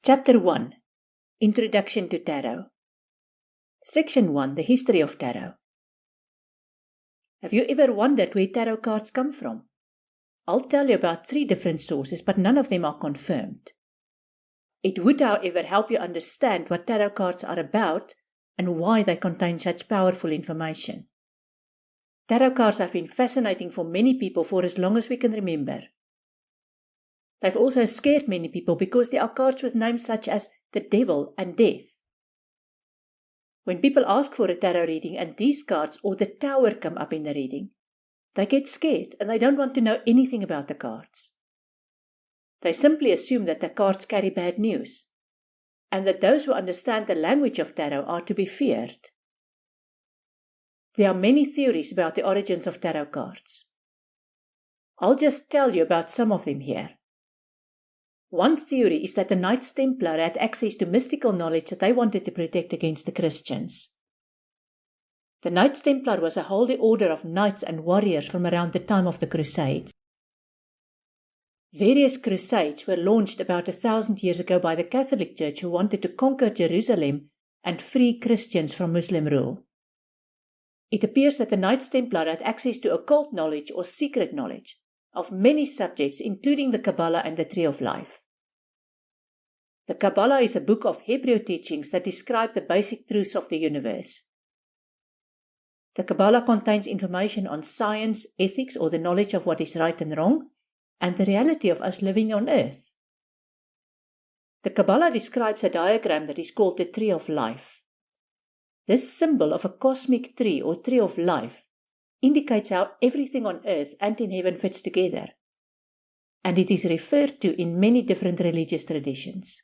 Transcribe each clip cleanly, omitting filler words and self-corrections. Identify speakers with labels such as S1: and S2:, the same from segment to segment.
S1: Chapter 1. Introduction to Tarot. Section 1. The History of Tarot. Have you ever wondered where tarot cards come from? I'll tell you about 3 different sources, but none of them are confirmed. It would, however, help you understand what tarot cards are about and why they contain such powerful information. Tarot cards have been fascinating for many people for as long as we can remember. They've also scared many people because there are cards with names such as the devil and death. When people ask for a tarot reading and these cards or the tower come up in the reading, they get scared and they don't want to know anything about the cards. They simply assume that the cards carry bad news, and that those who understand the language of tarot are to be feared. There are many theories about the origins of tarot cards. I'll just tell you about some of them here. One theory is that the Knights Templar had access to mystical knowledge that they wanted to protect against the Christians. The Knights Templar was a holy order of knights and warriors from around the time of the Crusades. Various crusades were launched about 1,000 years ago by the Catholic Church, who wanted to conquer Jerusalem and free Christians from Muslim rule. It appears that the Knights Templar had access to occult knowledge or secret knowledge of many subjects, including the Kabbalah and the Tree of Life. The Kabbalah is a book of Hebrew teachings that describe the basic truths of the universe. The Kabbalah contains information on science, ethics, or the knowledge of what is right and wrong, and the reality of us living on earth. The Kabbalah describes a diagram that is called the Tree of Life. This symbol of a cosmic tree or Tree of Life indicates how everything on earth and in heaven fits together, and it is referred to in many different religious traditions.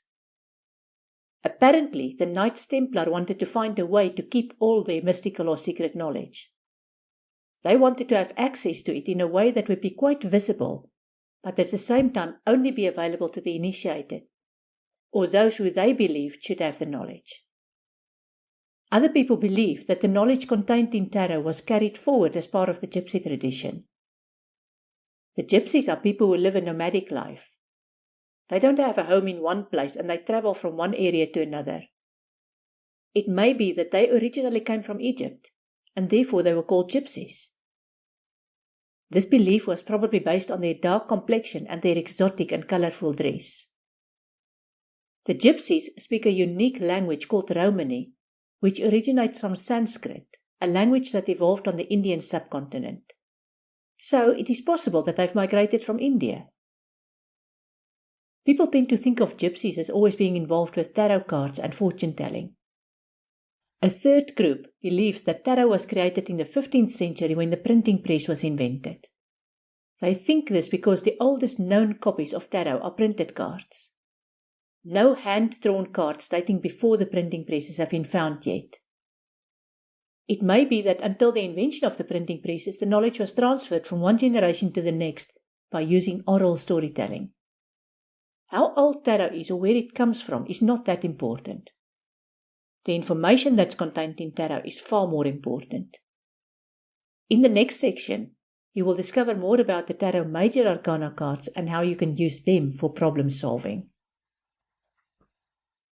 S1: Apparently, the Knights Templar wanted to find a way to keep all their mystical or secret knowledge. They wanted to have access to it in a way that would be quite visible, but at the same time only be available to the initiated, or those who they believed should have the knowledge. Other people believe that the knowledge contained in tarot was carried forward as part of the gypsy tradition. The gypsies are people who live a nomadic life. They don't have a home in one place and they travel from one area to another. It may be that they originally came from Egypt, and therefore they were called gypsies. This belief was probably based on their dark complexion and their exotic and colorful dress. The gypsies speak a unique language called Romany, which originates from Sanskrit, a language that evolved on the Indian subcontinent. So it is possible that they've migrated from India. People tend to think of gypsies as always being involved with tarot cards and fortune-telling. A third group believes that tarot was created in the 15th century when the printing press was invented. They think this because the oldest known copies of tarot are printed cards. No hand-drawn cards dating before the printing presses have been found yet. It may be that until the invention of the printing presses, the knowledge was transferred from one generation to the next by using oral storytelling. How old tarot is or where it comes from is not that important. The information that's contained in tarot is far more important. In the next section, you will discover more about the tarot major arcana cards and how you can use them for problem solving.